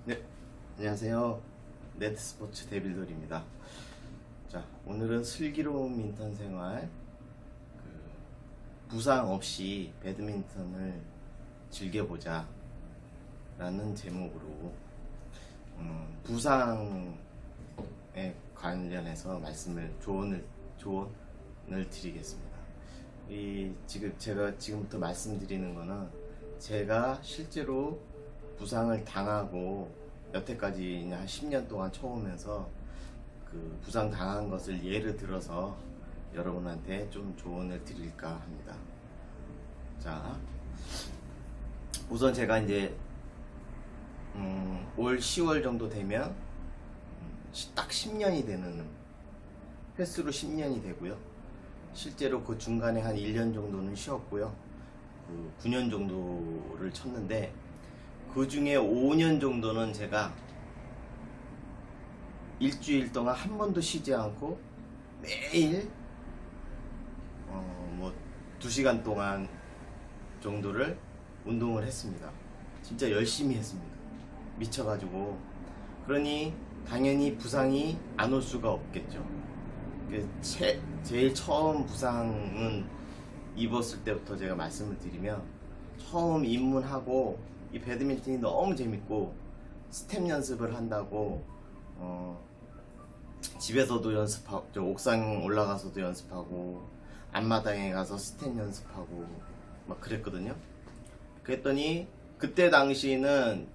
네, 안녕하세요. 네트스포츠 데빌돌입니다. 자, 오늘은 슬기로운 인턴 생활, 부상 없이 배드민턴을 즐겨보자 라는 제목으로 부상에 관련해서 조언을 드리겠습니다. 제가 지금부터 말씀드리는 거는 제가 실제로 부상을 당하고 여태까지 한 10년 동안 쳐오면서 그 부상 당한 것을 예를 들어서 여러분한테 좀 조언을 드릴까 합니다. 자, 우선 제가 이제 올 10월 정도 되면 딱 10년이 되는, 횟수로 10년이 되고요. 실제로 그 중간에 한 1년 정도는 쉬었고요. 9년 정도를 쳤는데 그 중에 5년 정도는 제가 일주일 동안 한 번도 쉬지 않고 매일 2시간 동안 정도를 운동을 했습니다. 진짜 열심히 했습니다. 미쳐가지고. 그러니 당연히 부상이 안 올 수가 없겠죠. 제일 처음 부상은 입었을 때부터 제가 말씀을 드리면, 처음 입문하고 이 배드민턴이 너무 재밌고 스텝 연습을 한다고 집에서도 연습하고, 옥상 올라가서도 연습하고, 앞마당에 가서 스텝 연습하고 막 그랬거든요. 그랬더니 그때 당시는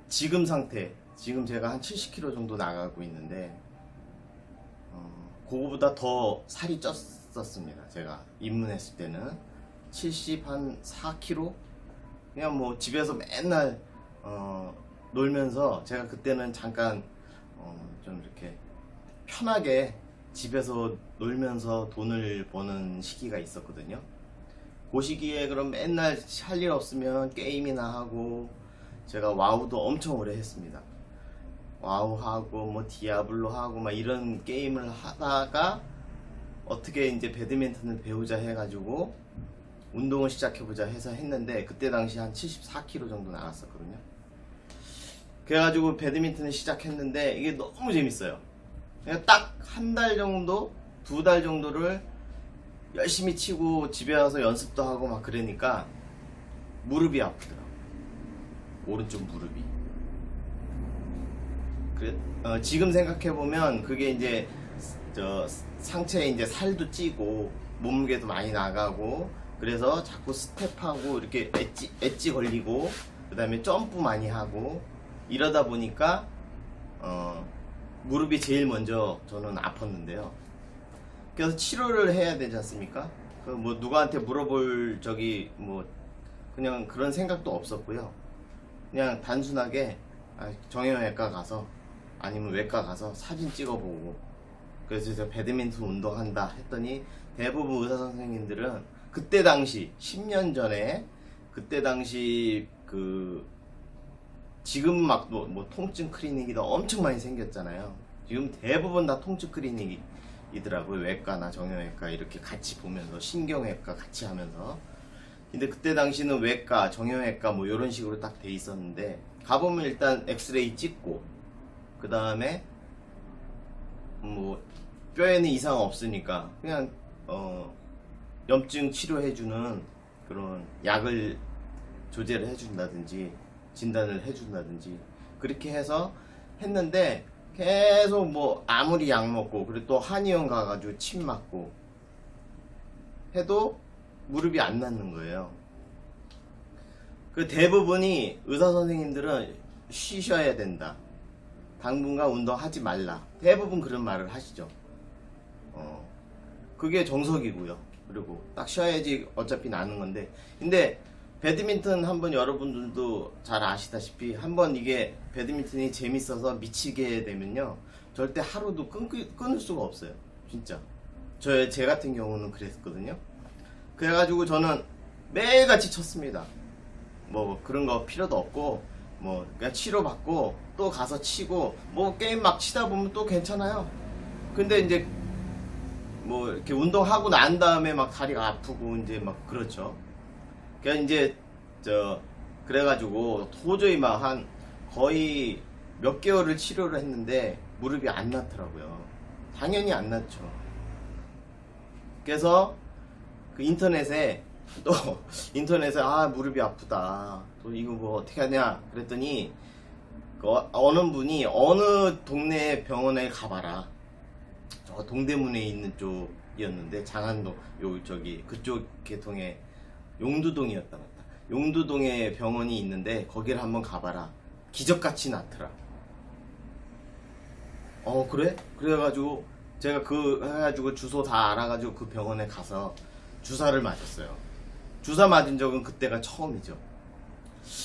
지금 제가 한 70kg 정도 나가고 있는데 그거보다 더 살이 쪘었습니다. 제가 입문했을 때는 74kg? 그냥 뭐 집에서 맨날 놀면서, 제가 그때는 잠깐 좀 이렇게 편하게 집에서 놀면서 돈을 버는 시기가 있었거든요. 그 시기에 그럼 맨날 할 일 없으면 게임이나 하고, 제가 와우도 엄청 오래 했습니다. 와우 하고 뭐 디아블로 하고 막 이런 게임을 하다가 어떻게 이제 배드민턴을 배우자 해가지고 운동을 시작해보자 해서 했는데, 그때 당시 한 74kg 정도 나갔었거든요. 그래가지고 배드민턴을 시작했는데 이게 너무 재밌어요. 그냥 딱 한 달 정도, 2달 정도를 열심히 치고 집에 와서 연습도 하고 막 그러니까 무릎이 아프더라고요. 오른쪽 무릎이. 지금 생각해보면 그게 이제 상체에 이제 살도 찌고 몸무게도 많이 나가고, 그래서 자꾸 스텝하고 이렇게 엣지 걸리고, 그 다음에 점프 많이 하고 이러다 보니까 무릎이 제일 먼저 저는 아팠는데요. 그래서 치료를 해야 되지 않습니까? 뭐 누구한테 물어볼 그냥 그런 생각도 없었고요. 그냥 단순하게 정형외과 가서, 아니면 외과 가서 사진 찍어보고, 그래서 제가 배드민턴 운동한다 했더니 대부분 의사 선생님들은 그때 당시 10년 전에, 그때 당시 지금 막 뭐 통증 클리닉이 엄청 많이 생겼잖아요. 지금 대부분 다 통증 클리닉이더라고요. 외과나 정형외과 이렇게 같이 보면서, 신경외과 같이 하면서. 근데 그때 당시는 외과, 정형외과 뭐 이런 식으로 딱 돼 있었는데, 가보면 일단 엑스레이 찍고, 그 다음에 뭐 뼈에는 이상 없으니까 그냥 염증 치료해주는 그런 약을 조제를 해준다든지 진단을 해준다든지 그렇게 해서 했는데, 계속 뭐 아무리 약 먹고, 그리고 또 한의원 가가지고 침 맞고 해도 무릎이 안 낫는 거예요. 그 대부분이 의사 선생님들은 쉬셔야 된다, 당분간 운동하지 말라, 대부분 그런 말을 하시죠. 그게 정석이고요. 그리고 딱 쉬어야지 어차피 나는 건데, 근데 배드민턴 한번 여러분들도 잘 아시다시피, 한번 이게 배드민턴이 재밌어서 미치게 되면요, 절대 하루도 끊을 수가 없어요. 진짜 제 같은 경우는 그랬거든요. 그래가지고 저는 매일같이 쳤습니다. 뭐 그런 거 필요도 없고, 뭐 그냥 치료받고 또 가서 치고, 뭐 게임 막 치다 보면 또 괜찮아요. 근데 이제 뭐 이렇게 운동하고 난 다음에 막 다리가 아프고 이제 막 그렇죠. 그냥 이제 그래가지고 도저히 막 거의 몇 개월을 치료를 했는데 무릎이 안 낫더라고요. 당연히 안 낫죠. 그래서 그 인터넷에 아 무릎이 아프다, 또 이거 뭐 어떻게 하냐 그랬더니 그 어느 분이 어느 동네 병원에 가봐라, 저 동대문에 있는 쪽이었는데, 장안동 그쪽 계통에 용두동이었다 맞다. 용두동에 병원이 있는데 거기를 한번 가봐라, 기적같이 낫더라. 그래? 그래가지고 제가 해가지고 주소 다 알아가지고 그 병원에 가서 주사를 맞았어요. 주사 맞은 적은 그때가 처음이죠.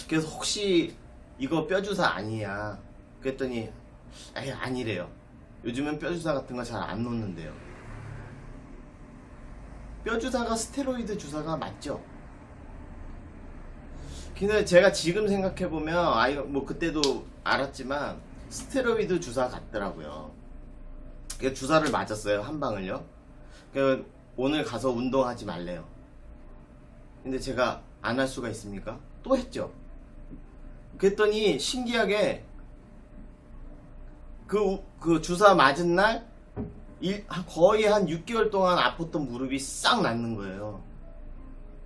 그래서 혹시 이거 뼈주사 아니냐 그랬더니 아니래요. 요즘은 뼈주사 같은 거 잘 안 놓는데요. 뼈주사가 스테로이드 주사가 맞죠? 근데 제가 지금 생각해보면 뭐 그때도 알았지만 스테로이드 주사 같더라고요. 그래서 주사를 맞았어요, 한 방을요. 그래서 오늘 가서 운동하지 말래요. 근데 제가 안 할 수가 있습니까? 또 했죠. 그랬더니 신기하게 그 주사 맞은 날 거의 한 6개월 동안 아팠던 무릎이 싹 낫는 거예요.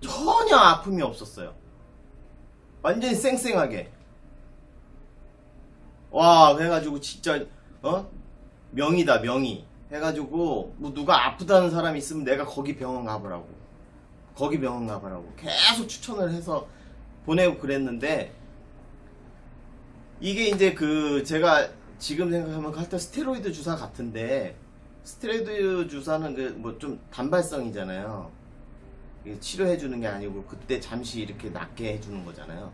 전혀 아픔이 없었어요. 완전히 쌩쌩하게. 와, 그래가지고 진짜 명이다, 명의 해가지고 뭐 누가 아프다는 사람이 있으면 내가 거기 병원 가보라고 계속 추천을 해서 보내고 그랬는데, 이게 이제 제가 지금 생각하면 하여튼 스테로이드 주사 같은데, 스테로이드 주사는 뭐 좀 단발성이잖아요. 치료해주는 게 아니고 그때 잠시 이렇게 낫게 해주는 거잖아요.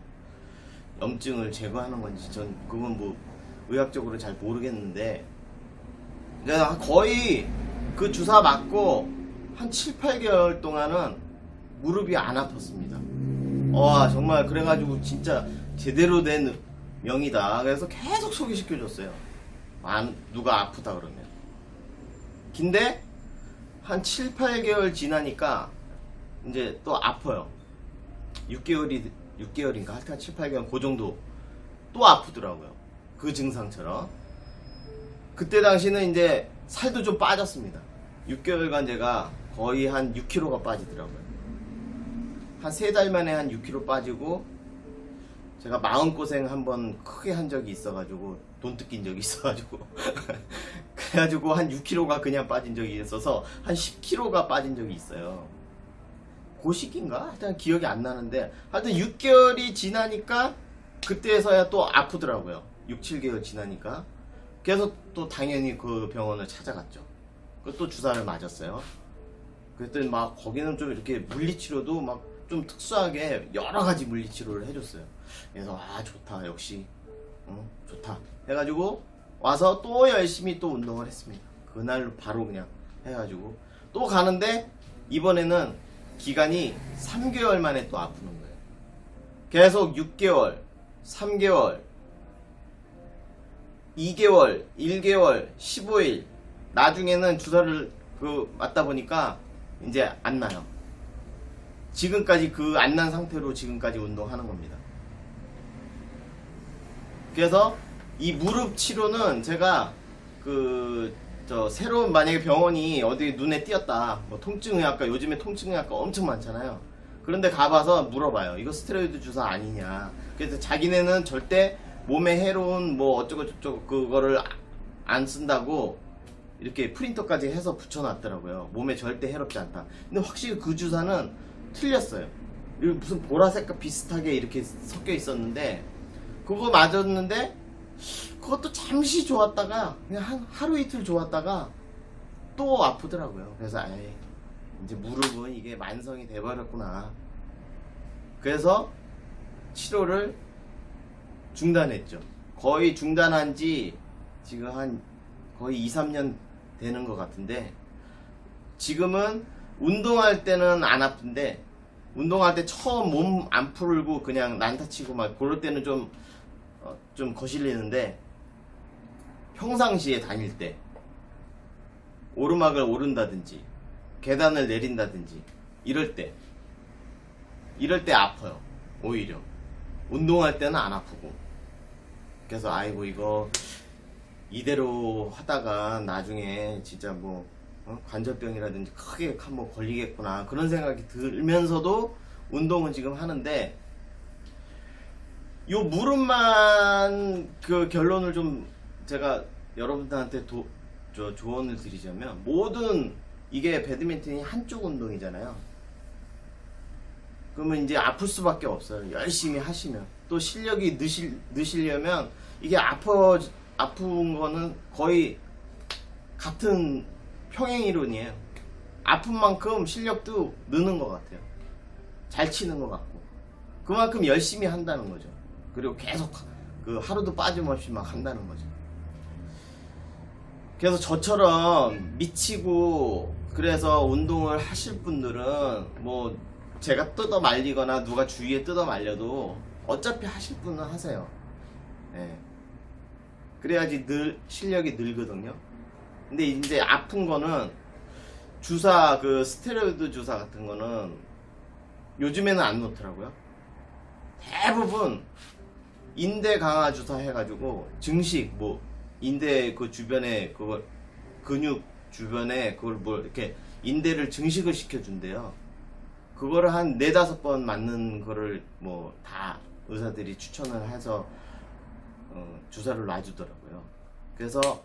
염증을 제거하는 건지 전 그건 뭐 의학적으로 잘 모르겠는데, 그러니까 거의 그 주사 맞고 한 7, 8개월 동안은 무릎이 안 아팠습니다. 와, 정말 그래가지고 진짜 제대로 된 명이다. 그래서 계속 소개시켜줬어요. 누가 아프다 그러면. 근데 한 7, 8개월 지나니까 이제 또 아파요. 6개월인가 하여튼 7, 8개월 그 정도 또 아프더라고요. 그 증상처럼. 그때 당시는 이제 살도 좀 빠졌습니다. 6개월간 제가 거의 한 6kg가 빠지더라고요. 한 3달 만에 한 6kg 빠지고, 제가 마음고생 한번 크게 한 적이 있어가지고 돈 뜯긴 적이 있어가지고 그래가지고 한 6kg가 그냥 빠진 적이 있어서 한 10kg가 빠진 적이 있어요. 그 시기인가? 하여튼 기억이 안 나는데, 하여튼 6개월이 지나니까 그때서야 또 아프더라고요. 6, 7개월 지나니까. 그래서 또 당연히 그 병원을 찾아갔죠. 또 주사를 맞았어요. 그랬더니 막 거기는 좀 이렇게 물리치료도 막 좀 특수하게 여러가지 물리치료를 해줬어요. 그래서 좋다, 역시 좋다 해가지고 와서 또 열심히 또 운동을 했습니다. 그날 바로 그냥 해가지고 또 가는데, 이번에는 기간이 3개월 만에 또 아프는 거예요. 계속 6개월, 3개월, 2개월, 1개월, 15일, 나중에는 주사를 맞다 보니까 이제 안 나요. 지금까지 안 난 상태로 지금까지 운동하는 겁니다. 그래서 이 무릎 치료는 제가 새로운 만약에 병원이 어디 눈에 띄었다, 뭐 통증의학과, 요즘에 통증의학과 엄청 많잖아요. 그런데 가봐서 물어봐요. 이거 스테로이드 주사 아니냐. 그래서 자기네는 절대 몸에 해로운 뭐 어쩌고 저쩌고 그거를 안 쓴다고 이렇게 프린터까지 해서 붙여놨더라고요. 몸에 절대 해롭지 않다. 근데 확실히 그 주사는 틀렸어요. 무슨 보라색과 비슷하게 이렇게 섞여 있었는데, 그거 맞았는데 그것도 잠시 좋았다가 그냥 하루 이틀 좋았다가 또 아프더라고요. 그래서 이제 무릎은 이게 만성이 돼버렸구나. 그래서 치료를 중단했죠. 거의 중단한 지 지금 한 거의 2, 3년 되는 것 같은데, 지금은 운동할 때는 안 아픈데, 운동할 때 처음 몸 안 풀고 그냥 난타치고 막 그럴 때는 좀 거실리는데, 평상시에 다닐 때 오르막을 오른다든지 계단을 내린다든지 이럴 때 아파요. 오히려 운동할 때는 안 아프고. 그래서 아이고 이거 이대로 하다가 나중에 진짜 뭐 관절병이라든지 크게 한번 걸리겠구나 그런 생각이 들면서도 운동은 지금 하는데, 요 무릎만 그 결론을 좀 제가 여러분들한테 조언을 드리자면, 모든 이게 배드민턴이 한쪽 운동이잖아요. 그러면 이제 아플 수밖에 없어요. 열심히 하시면. 또 실력이 느시려면 이게 아픈 거는 거의 같은 평행이론이에요. 아픈 만큼 실력도 느는 것 같아요. 잘 치는 것 같고. 그만큼 열심히 한다는 거죠. 그리고 계속 그 하루도 빠짐없이 막 한다는 거죠. 그래서 저처럼 미치고 그래서 운동을 하실 분들은 뭐 제가 뜯어 말리거나 누가 주위에 뜯어 말려도 어차피 하실 분은 하세요. 예. 그래야지 실력이 늘거든요. 근데 이제 아픈 거는 주사, 그 스테로이드 주사 같은 거는 요즘에는 안 놓더라고요. 대부분 인대 강화 주사 해가지고 증식, 뭐 인대 그 주변에 그걸 근육 주변에 그걸 뭐 이렇게 인대를 증식을 시켜준대요. 그거를 한 4-5번 맞는 거를 뭐 다 의사들이 추천을 해서 주사를 놔주더라고요. 그래서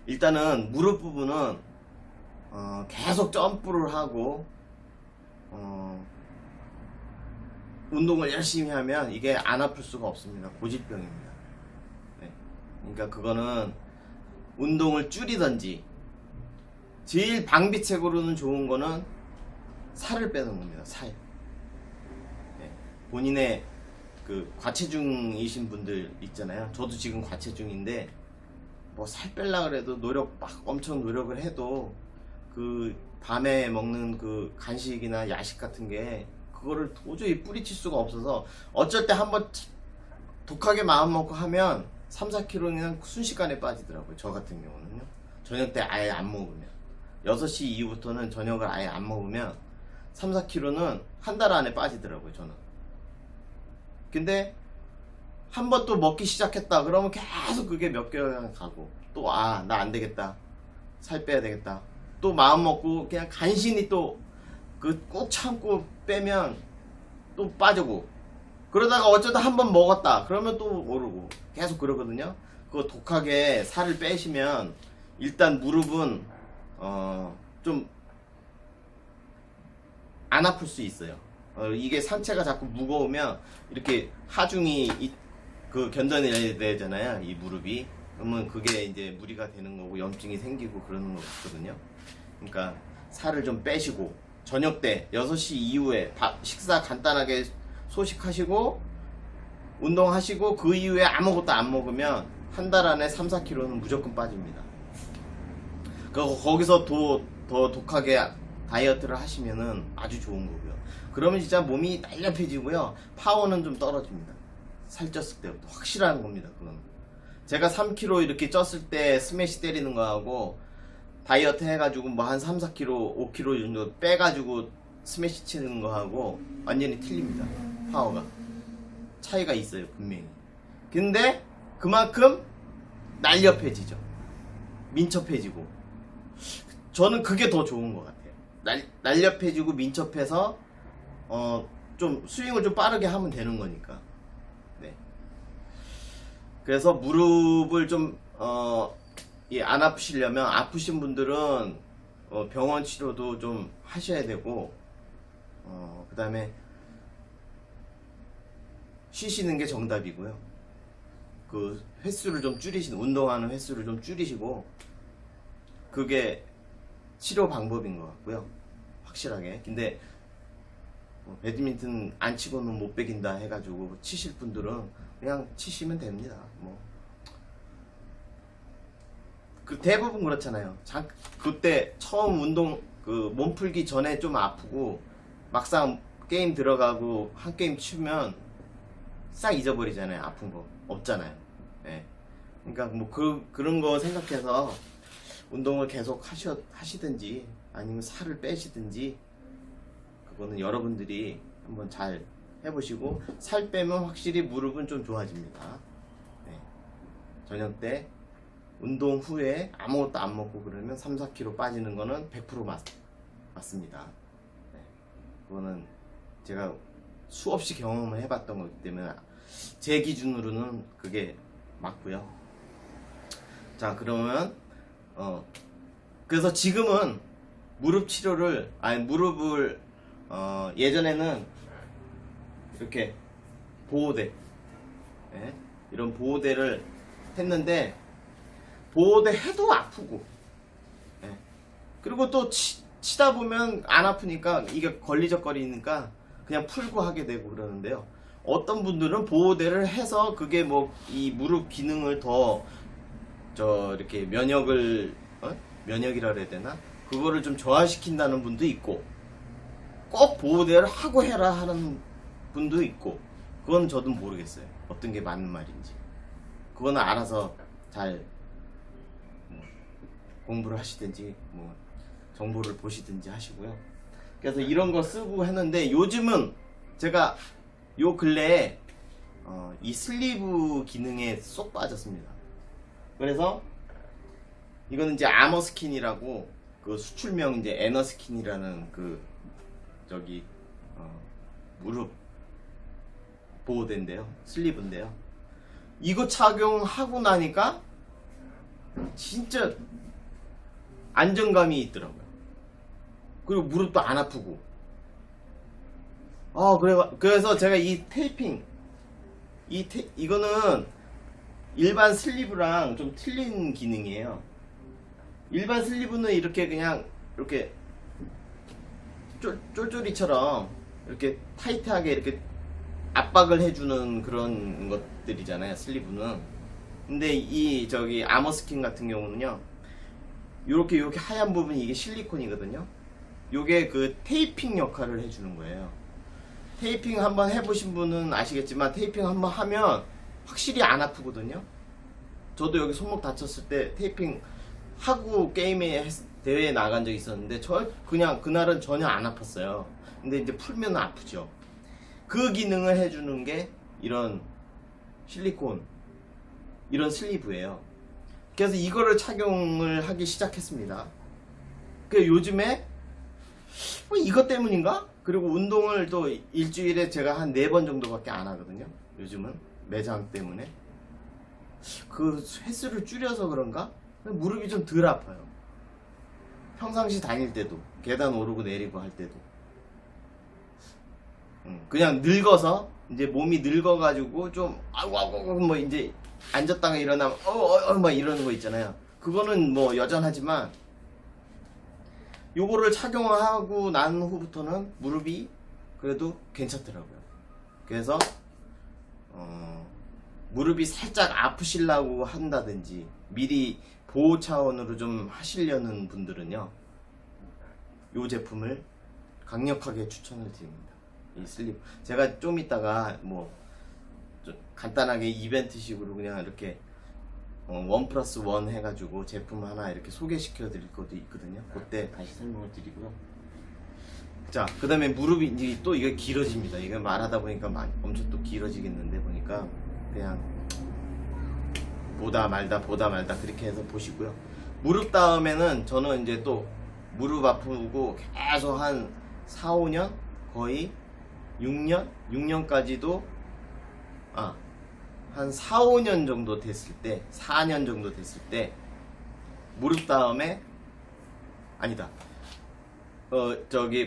일단은 무릎 부분은 계속 점프를 하고 운동을 열심히 하면 이게 안 아플 수가 없습니다. 고질병입니다. 네. 그러니까 그거는 운동을 줄이든지, 제일 방비책으로는 좋은 거는 살을 빼는 겁니다. 살. 네. 본인의 그 과체중이신 분들 있잖아요. 저도 지금 과체중인데 뭐 살 빼려고 그래도 엄청 노력을 해도 그 밤에 먹는 그 간식이나 야식 같은 게 그거를 도저히 뿌리칠 수가 없어서, 어쩔 때 한번 독하게 마음 먹고 하면 3-4kg는 그냥 순식간에 빠지더라고요. 저 같은 경우는요. 저녁 때 아예 안 먹으면, 6시 이후부터는 저녁을 아예 안 먹으면 3-4kg는 한 달 안에 빠지더라고요. 저는. 근데 한 번 또 먹기 시작했다 그러면 계속 그게 몇 개월 가고, 또 나 안 되겠다, 살 빼야 되겠다, 또 마음 먹고 그냥 간신히 또 그 꾹 참고 빼면 또 빠지고, 그러다가 어쩌다 한 번 먹었다 그러면 또 오르고, 계속 그러거든요. 그거 독하게 살을 빼시면 일단 무릎은 좀 안 아플 수 있어요. 이게 상체가 자꾸 무거우면 이렇게 하중이 그 견뎌내야 되잖아요, 이 무릎이. 그러면 그게 이제 무리가 되는 거고 염증이 생기고 그러는 거거든요. 그러니까 살을 좀 빼시고, 저녁 때 6시 이후에 식사 간단하게 소식하시고 운동하시고, 그 이후에 아무것도 안 먹으면 한 달 안에 3-4kg는 무조건 빠집니다. 거기서 더 독하게 다이어트를 하시면은 아주 좋은 거고요. 그러면 진짜 몸이 날렵해지고요, 파워는 좀 떨어집니다. 살쪘을 때부터 확실한 겁니다. 그건 제가 3kg 이렇게 쪘을 때 스매시 때리는 거하고 다이어트 해가지고 뭐 한 3-4kg, 5kg 정도 빼가지고 스매시 치는 거하고 완전히 틀립니다. 파워가 차이가 있어요, 분명히. 근데 그만큼 날렵해지죠. 민첩해지고. 저는 그게 더 좋은 것 같아요. 날렵해지고 민첩해서 좀 스윙을 좀 빠르게 하면 되는 거니까. 네. 그래서 무릎을 좀 안 아프시려면, 아프신 분들은 병원 치료도 좀 하셔야 되고, 그 다음에 쉬시는 게 정답이고요. 그 횟수를 좀 운동하는 횟수를 좀 줄이시고, 그게 치료 방법인 것 같고요, 확실하게. 근데 배드민턴 안 치고는 못 배긴다 해가지고 치실 분들은 그냥 치시면 됩니다. 그 대부분 그렇잖아요. 그때 처음 운동 몸풀기 전에 좀 아프고 막상 게임 들어가고 한 게임 치면 싹 잊어버리잖아요. 아픈 거 없잖아요. 네. 그러니까 그런 거 생각해서 운동을 계속 하시든지 아니면 살을 빼시든지, 그거는 여러분들이 한번 잘 해보시고, 살 빼면 확실히 무릎은 좀 좋아집니다. 저녁 때 운동 후에 아무것도 안 먹고 그러면 3-4kg 빠지는 거는 100% 맞습니다. 네. 그거는 제가 수없이 경험을 해봤던 거기 때문에 제 기준으로는 그게 맞고요. 자, 그러면 그래서 지금은 무릎 치료를 무릎을 예전에는 이렇게 보호대, 예? 이런 보호대를 했는데 보호대 해도 아프고, 예. 그리고 또 치다 보면 안 아프니까 이게 걸리적거리니까 그냥 풀고 하게 되고 그러는데요. 어떤 분들은 보호대를 해서 그게 뭐 이 무릎 기능을 더 이렇게 면역이라 그래야 되나? 그거를 좀 저하시킨다는 분도 있고, 꼭 보호대를 하고 해라 하는 분도 있고, 그건 저도 모르겠어요. 어떤 게 맞는 말인지. 그거는 알아서 잘 공부를 하시든지 뭐 정보를 보시든지 하시고요. 그래서 이런 거 쓰고 했는데 요즘은 제가 요 근래에 이 슬리브 기능에 쏙 빠졌습니다. 그래서 이거는 이제 아머스킨이라고 그 수출명 이제 에너스킨이라는 그 무릎 보호대인데요. 슬리브인데요. 이거 착용하고 나니까 진짜 안정감이 있더라고요. 그리고 무릎도 안 아프고. 그래서 제가 이 테이핑, 이거는 일반 슬리브랑 좀 틀린 기능이에요. 일반 슬리브는 이렇게 그냥 이렇게 쫄쫄이처럼 이렇게 타이트하게 이렇게 압박을 해주는 그런 것들이잖아요, 슬리브는. 근데 이 아머스킨 같은 경우는요, 요렇게 하얀 부분이 이게 실리콘이거든요. 요게 그 테이핑 역할을 해주는 거예요. 테이핑 한번 해보신 분은 아시겠지만 테이핑 한번 하면 확실히 안 아프거든요. 저도 여기 손목 다쳤을 때 테이핑 하고 대회에 나간 적이 있었는데 그냥 그날은 전혀 안 아팠어요. 근데 이제 풀면 아프죠. 그 기능을 해주는 게 이런 실리콘, 이런 슬리브예요. 그래서 이거를 착용을 하기 시작했습니다. 그 요즘에 이것 때문인가? 그리고 운동을 또 일주일에 제가 한 4번 정도밖에 안 하거든요. 요즘은 매장 때문에 그 횟수를 줄여서 그런가? 무릎이 좀 덜 아파요. 평상시 다닐 때도, 계단 오르고 내리고 할 때도. 그냥 늙어서 이제 몸이 늙어가지고 좀 아이고 뭐 이제 앉았다가 일어나면 막 이러는 거 있잖아요. 그거는 뭐 여전하지만 요거를 착용하고 난 후부터는 무릎이 그래도 괜찮더라고요. 그래서 무릎이 살짝 아프시려고 한다든지 미리 보호 차원으로 좀 하시려는 분들은요, 요 제품을 강력하게 추천을 드립니다. 이 슬립. 제가 좀 이따가 뭐 좀 간단하게 이벤트식으로 그냥 이렇게 1+1 해가지고 제품 하나 이렇게 소개시켜 드릴 것도 있거든요. 그때 다시 설명을 드리고요. 자, 그 다음에 무릎이 이제 또 이게 길어집니다. 이게 말하다 보니까 엄청 또 길어지겠는데 보니까 그냥 보다 말다 그렇게 해서 보시고요. 무릎 다음에는 저는 이제 또 무릎 아프고 계속 한 4-5년 거의 6년까지도 한 4-5년 정도 됐을 때, 4년 정도 됐을 때 무릎 다음에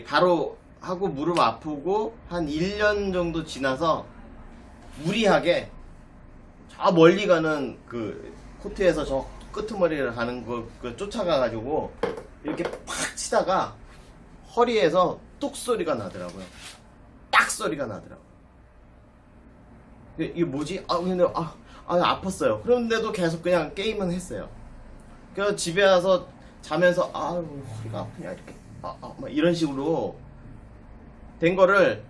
바로 하고 무릎 아프고 한 1년 정도 지나서 무리하게 저 멀리 가는 그 코트에서 저 끄트머리를 가는 거 쫓아가가지고 이렇게 팍 치다가 허리에서 뚝 소리가 나더라고요. 딱 소리가 나더라고요. 이게 뭐지? 근데 아팠어요. 그런데도 계속 그냥 게임은 했어요. 그래서 집에 와서 자면서 허리가 아프냐 이렇게 막 이런 식으로 된 거를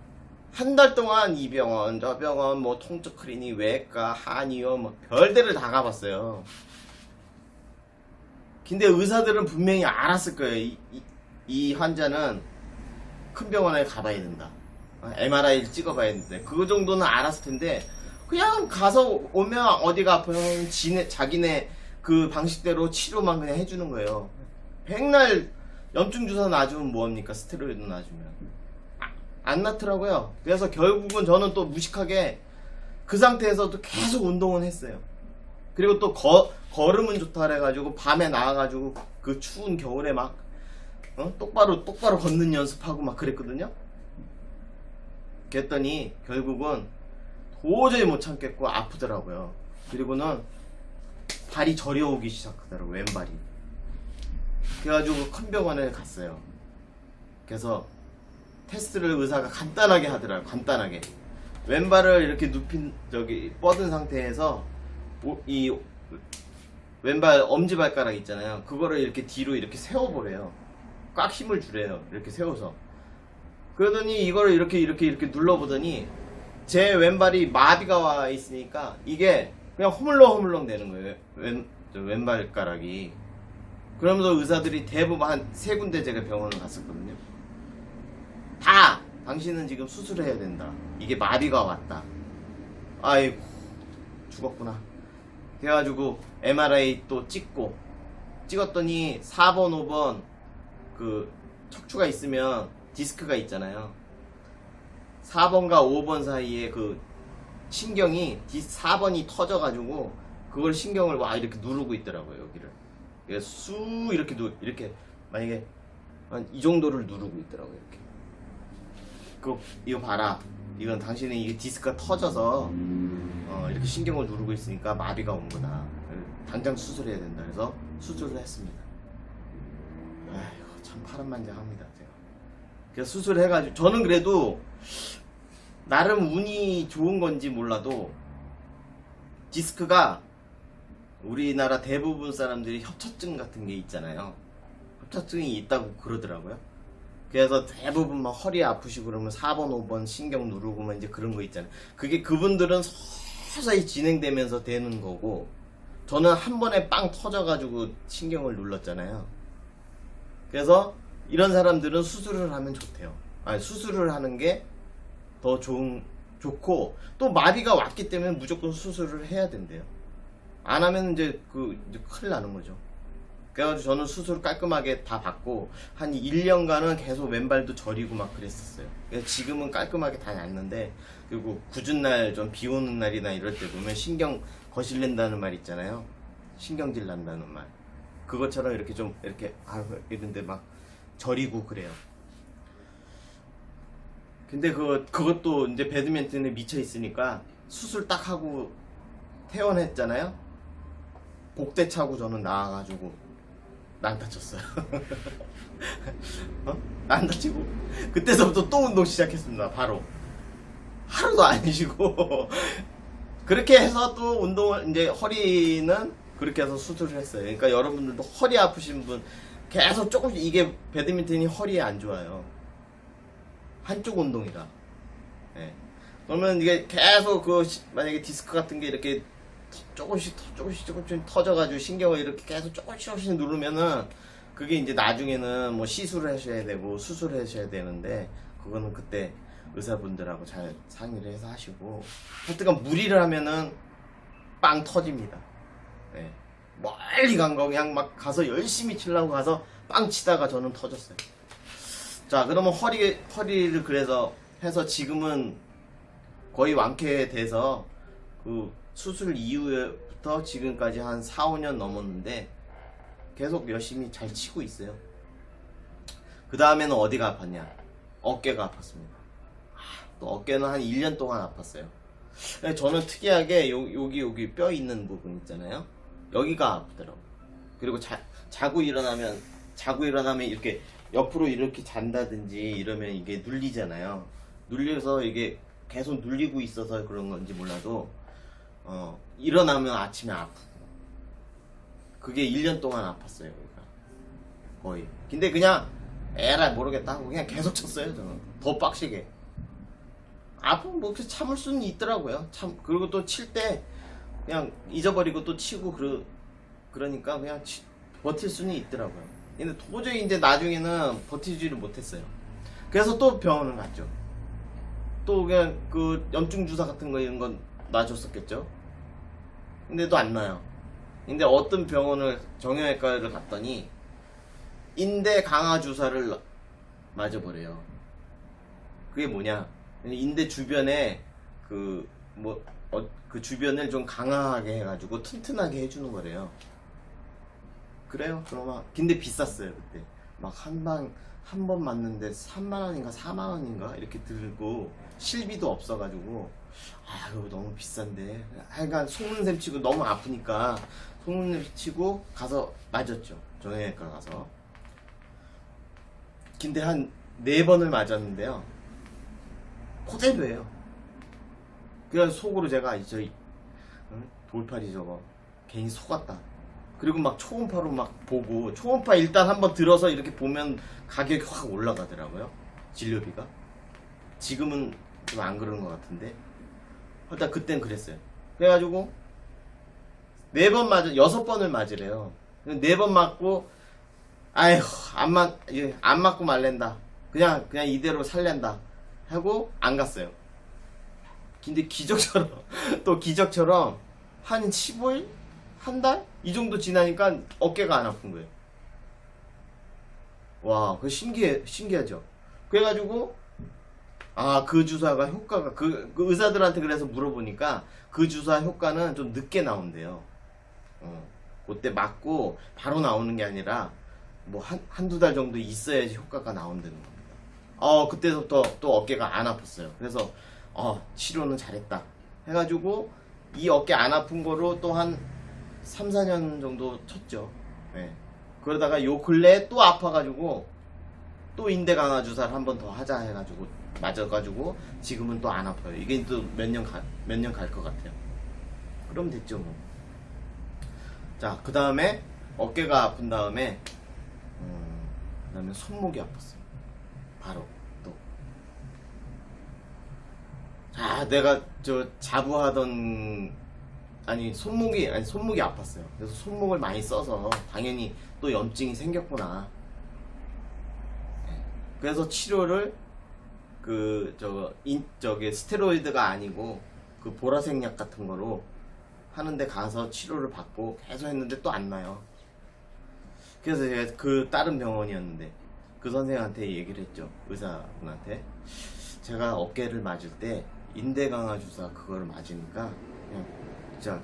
한 달 동안 이 병원 저 병원 뭐 통증 클리닉 외과 한의원 뭐 별데를 다 가봤어요. 근데 의사들은 분명히 알았을 거예요. 이 환자는 큰 병원에 가봐야 된다. MRI를 찍어봐야 되는데 그거 정도는 알았을 텐데 그냥 가서 오면 어디가 아프면 자기네 그 방식대로 치료만 그냥 해주는 거예요. 백날 염증 주사 놔주면 뭐합니까? 스테로이드 놔주면 안 낫더라고요. 그래서 결국은 저는 또 무식하게 그 상태에서도 계속 운동은 했어요. 그리고 또 걸음은 좋다 그래가지고 밤에 나와가지고 그 추운 겨울에 막 똑바로 걷는 연습하고 막 그랬거든요. 그랬더니 결국은 도저히 못 참겠고 아프더라고요. 그리고는 발이 저려오기 시작하더라고요. 왼발이. 그래가지고 큰 병원에 갔어요. 그래서 테스트를 의사가 간단하게 하더라고요. 간단하게 왼발을 이렇게 뻗은 상태에서 이 왼발 엄지발가락 있잖아요. 그거를 이렇게 뒤로 이렇게 세워보래요. 꽉 힘을 주래요. 이렇게 세워서. 그러더니 이거를 이렇게 눌러보더니 제 왼발이 마비가 와 있으니까 이게 그냥 허물렁허물렁 되는 거예요. 왼발가락이. 그러면서 의사들이 대부분 한 3군데 제가 병원을 갔었거든요. 다 당신은 지금 수술해야 된다. 이게 마비가 왔다. 아이고 죽었구나. 그래가지고 MRI 또 찍었더니 4번 5번 그 척추가 있으면 디스크가 있잖아요. 4번과 5번 사이에 그 신경이 4번이 터져가지고 그걸 신경을 와 이렇게 누르고 있더라고요. 여기를. 그래서 쑥 이렇게 만약에 한 이 정도를 누르고 있더라고요. 이렇게. 이거 봐라. 이건 당신은 이게 디스크가 터져서 이렇게 신경을 누르고 있으니까 마비가 온 거다. 당장 수술해야 된다. 그래서 수술을 했습니다. 아이고 참 파란만장합니다. 제가. 그래서 수술을 해가지고 저는 그래도 나름 운이 좋은 건지 몰라도 디스크가 우리나라 대부분 사람들이 협착증 같은 게 있잖아요. 협착증이 있다고 그러더라고요. 그래서 대부분 막 허리 아프시고 그러면 4번 5번 신경 누르고 막 이제 그런 거 있잖아요. 그게 그분들은 서서히 진행되면서 되는 거고 저는 한 번에 빵 터져가지고 신경을 눌렀잖아요. 그래서 이런 사람들은 수술을 하면 좋대요. 아니 수술을 하는 게 더 좋고 또 마비가 왔기 때문에 무조건 수술을 해야 된대요. 안 하면 이제 이제 큰일 나는 거죠. 그래가지고 저는 수술 깔끔하게 다 받고 한 1년간은 계속 왼발도 저리고 막 그랬었어요. 그래서 지금은 깔끔하게 다 났는데 그리고 굳은 날 좀 비 오는 날이나 이럴 때 보면 신경 거실낸다는 말 있잖아요. 신경질 난다는 말. 그것처럼 이렇게 좀 이렇게 이런데 막 저리고 그래요. 근데 그것도 이제 배드민턴에 미쳐 있으니까 수술 딱 하고 퇴원했잖아요. 복대 차고 저는 나와가지고 난 다쳤어요. 난 다치고 그때서부터 또 운동 시작했습니다. 바로 하루도 안 쉬고 그렇게 해서 또 운동을 이제 허리는 그렇게 해서 수술을 했어요. 그러니까 여러분들도 허리 아프신 분 계속 조금씩 이게 배드민턴이 허리에 안 좋아요. 한쪽 운동이라. 네. 그러면 이게 계속 만약에 디스크 같은 게 이렇게 조금씩 터져가지고 신경을 이렇게 계속 조금씩 누르면은 그게 이제 나중에는 뭐 시술을 하셔야 되고 수술을 하셔야 되는데 그거는 그때 의사분들하고 잘 상의를 해서 하시고 하여튼간 무리를 하면은 빵 터집니다. 네. 멀리 간 거 그냥 막 가서 열심히 치려고 가서 빵 치다가 저는 터졌어요. 자 그러면 허리를 그래서 해서 지금은 거의 완쾌돼서 그 수술 이후부터 지금까지 한 4, 5년 넘었는데 계속 열심히 잘 치고 있어요. 그 다음에는 어디가 아팠냐? 어깨가 아팠습니다. 또 어깨는 한 1년 동안 아팠어요. 저는 특이하게 여기 뼈 있는 부분 있잖아요. 여기가 아프더라고요. 그리고 자고 일어나면 이렇게 옆으로 이렇게 잔다든지 이러면 이게 눌리잖아요. 눌려서 이게 계속 눌리고 있어서 그런 건지 몰라도 일어나면 아침에 아프고 그게 1년 동안 아팠어요. 여기가 거의. 근데 그냥 에라 모르겠다 하고 그냥 계속 쳤어요. 저는 더 빡시게. 아프면 뭐 참을 수는 있더라고요. 그리고 또 칠 때 그냥 잊어버리고 또 치고 그러니까 그냥 버틸 수는 있더라고요. 근데 도저히 이제 나중에는 버티지를 못했어요. 그래서 또 병원을 갔죠. 또 그냥 그 염증 주사 같은 거 이런 건 놔줬었겠죠. 근데도 안 나요. 근데 어떤 병원을 정형외과를 갔더니 인대 강화 주사를 맞아버려요. 그게 뭐냐? 인대 주변에 그 주변을 좀 강하게 해가지고 튼튼하게 해주는 거래요. 그래요? 그러면 근데 비쌌어요 그때. 막 한 번 맞는데 3만 원인가 4만 원인가 이렇게 들고 실비도 없어가지고 아 이거 너무 비싼데 하여간 속는셈 치고 너무 아프니까 속는셈 치고 가서 맞았죠. 정형외과 가서. 근데 한 4번을 맞았는데요. 그대로예요. 그래서 속으로 제가 돌팔이 저거 괜히 속았다. 그리고 막 초음파로 막 보고 초음파 일단 한번 들어서 이렇게 보면 가격이 확 올라가더라고요. 진료비가. 지금은 좀 안 그런 것 같은데 일단 그땐 그랬어요. 그래가지고 4번 맞아 6번을 맞으래요. 4번 맞고 아휴 안 맞고 말랜다. 그냥 이대로 살랜다 하고 안 갔어요. 근데 기적처럼 또 기적처럼 한 15일? 한 달? 이 정도 지나니까 어깨가 안 아픈 거예요. 와, 그거 신기하죠? 그래가지고, 그 주사가 효과가, 그 의사들한테 그래서 물어보니까 그 주사 효과는 좀 늦게 나온대요. 그때 맞고 바로 나오는 게 아니라 뭐 한두 달 정도 있어야지 효과가 나온다는 겁니다. 그때부터 또 어깨가 안 아팠어요. 그래서, 치료는 잘했다. 해가지고, 이 어깨 안 아픈 거로 또 한 3, 4년 정도 쳤죠. 네. 그러다가 요 근래에 또 아파가지고 또 인대 강화 주사를 한 번 더 하자 해가지고 맞아가지고 지금은 또 안 아파요. 이게 또 몇 년 갈 것 같아요. 그럼 됐죠 뭐. 자, 그 다음에 어깨가 아픈 다음에 그 다음에 손목이 아팠어요. 바로 또. 자, 내가 자부하던 손목이 아팠어요. 그래서 손목을 많이 써서 당연히 또 염증이 생겼구나. 그래서 치료를 스테로이드가 아니고 그 보라색 약 같은 거로 하는데 가서 치료를 받고 계속 했는데 또 안 나요. 그래서 제가 그 다른 병원이었는데 그 선생한테 얘기를 했죠. 의사분한테. 제가 어깨를 맞을 때 인대 강화 주사 그거를 맞으니까 그냥 진짜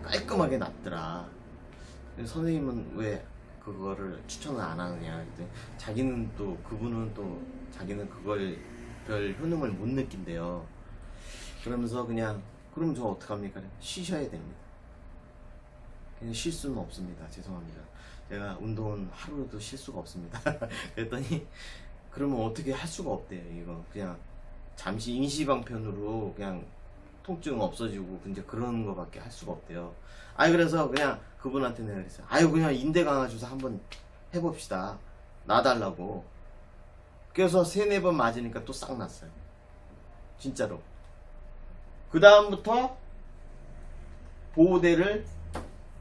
깔끔하게 낫더라. 선생님은 왜 그거를 추천을 안 하느냐. 그분은 또 자기는 그걸 별 효능을 못 느낀대요. 그러면서 그럼 저 어떡합니까? 쉬셔야 됩니다. 그냥 쉴 수는 없습니다. 죄송합니다. 제가 운동은 하루도 쉴 수가 없습니다. 그랬더니 그러면 어떻게 할 수가 없대요. 이거 그냥 잠시 임시방편으로 그냥 통증 없어지고 이제 그런 거밖에 할 수가 없대요. 그래서 그냥 그분한테 내가 그랬어요. 그냥 인대 강화 주사 한번 해봅시다. 놔달라고. 그래서 3, 4번 맞으니까 또 싹 났어요. 진짜로. 그 다음부터 보호대를